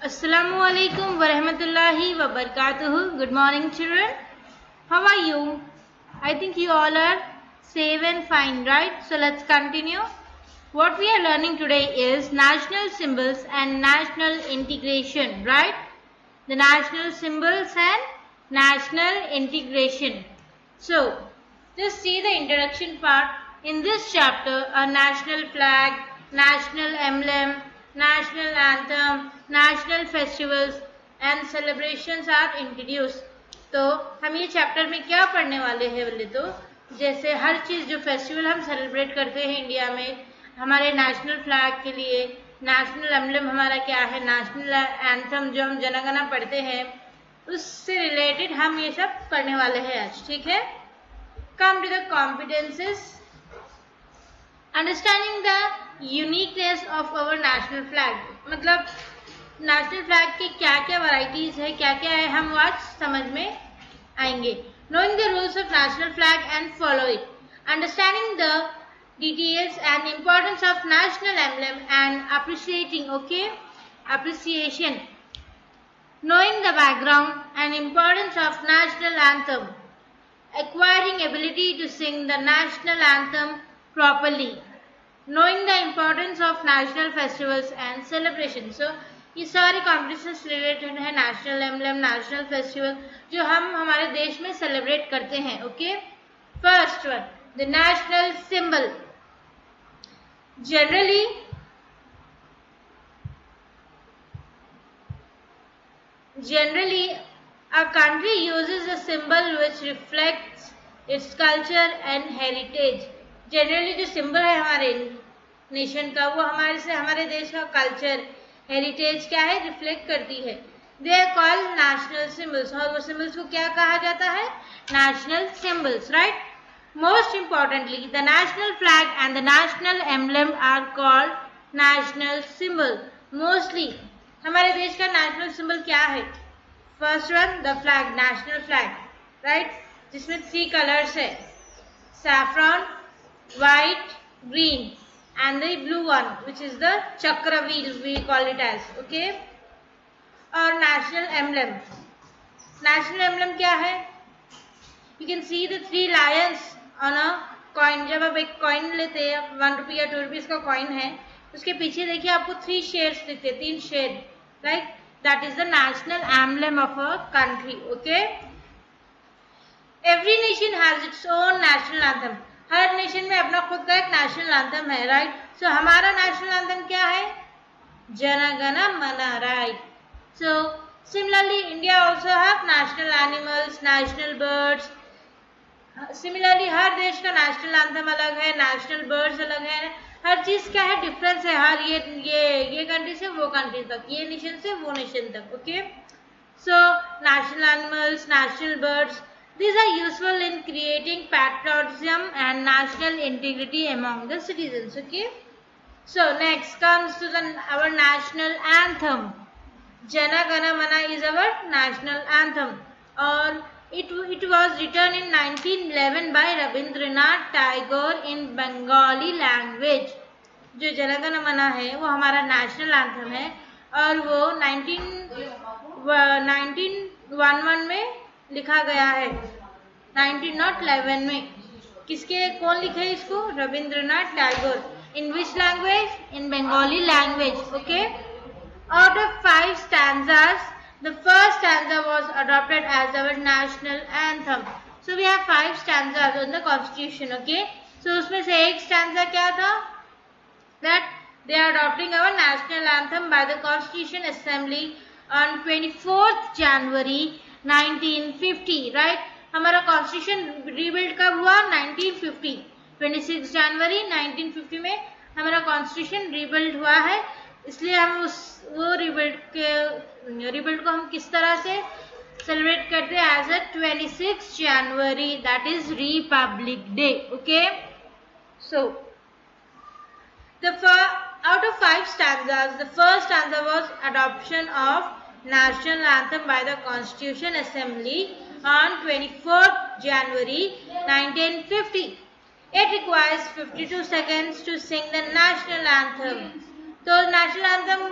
Assalamualaikum warahmatullahi wabarakatuh. Good morning, children. How are you? I think you all are safe and fine, right? So let's continue. What we are learning today is national symbols and national integration, right? The national symbols and national integration. So just see the introduction part. In this chapter, a national flag, national emblem, national anthem, national festivals and celebrations are introduced. तो हम ये chapter में क्या पढ़ने वाले हैं बोले तो जैसे हर चीज जो फेस्टिवल हम सेलिब्रेट करते हैं इंडिया में, हमारे नेशनल फ्लैग के लिए नेशनल एम्बलम हमारा क्या है, नेशनल एंथम जो हम जनगणना पढ़ते हैं, उससे रिलेटेड हम ये सब पढ़ने वाले हैं आज. ठीक है. Come to the competences. Understanding the uniqueness of our national flag. मतलब नेशनल फ्लैग की क्या क्या वैरायटीज है, क्या क्या है, हम आज समझ में आएंगे. Knowing the rules of national flag and follow it. Understanding the details and importance of national emblem and appreciating, okay, appreciation. Knowing the background and importance of national anthem. Acquiring ability to sing the national anthem properly. Knowing the importance of national festivals and celebrations. So ये सारे competitions related है national emblem, national festival जो हम हमारे देश में celebrate करते हैं. Okay. First one, the national symbol. Generally, a country uses a symbol which reflects its culture and heritage. Generally जो सिंबल है हमारे नेशन का वो हमारे देश का कल्चर, हेरिटेज क्या है, रिफ्लेक्ट करती है. They are called national symbols. और वो सिंबल्स को क्या कहा जाता है, national symbols, right. Most importantly the national flag and the national emblem are called national symbol. Mostly हमारे देश का नेशनल सिंबल क्या है, first one the flag, national flag, right, जिसमें 3 कलर्स है, saffron, white, green and the blue one which is the chakra wheel we call it as, okay. और national emblem क्या है, you can see the 3 lions on a coin. जब आप एक coin लेते हैं, 1 रुपये या 2 रुपीज का कॉइन है, उसके पीछे देखिए आपको 3 शेड्स दिखते हैं, 3 shade, right. That is the national emblem of a country. Okay. Every nation has its own national anthem. हर नेशन में अपना खुद का एक नेशनल एंथम है, राइट. सो हमारा नेशनल एंथम क्या है, Jana Gana Mana, right. So similarly India also have national animals, national birds. Similarly हर देश का नेशनल एंथम अलग है, नेशनल बर्ड्स अलग है. हर चीज क्या है, डिफरेंस है. हर ये कंट्री से वो कंट्री तक, ये नेशन से वो नेशन तक. Okay. So national animals, national birds, these are useful in creating patriotism and national integrity among the citizens. Okay. So next comes to our national anthem. Jana Gana Mana is our national anthem, or it was written in 1911 by Rabindranath Tagore in Bengali language. जो जन गण मन है वो हमारा national anthem है और वो 1911 में लिखा गया है, 1911 में. किसके, कौन लिखे इसको, Rabindranath Tagore. In which language, in Bengali language. Okay. Out of 5 stanzas the first stanza was adopted as our national anthem. So we have 5 stanzas in the constitution. Okay. So उसमें से एक स्टैंजा क्या था, that they are adopting our national anthem by the constitution assembly on 24 January 1950, right. हमारा constitution rebuild कब हुआ, 1950, 26 जनवरी 1950 में हमारा कॉन्स्टिट्यूशन रिबिल्ड हुआ है. इसलिए हम वो रिबिल्ड को हम किस तरह से सेलिब्रेट करते हैं, as a 26 January, that is Republic Day. Okay. So out of 5 stanzas, the first stanza was adoption of national anthem by the Constitution Assembly on 24th January 1950. It requires 52 seconds to sing the national anthem. तो national anthem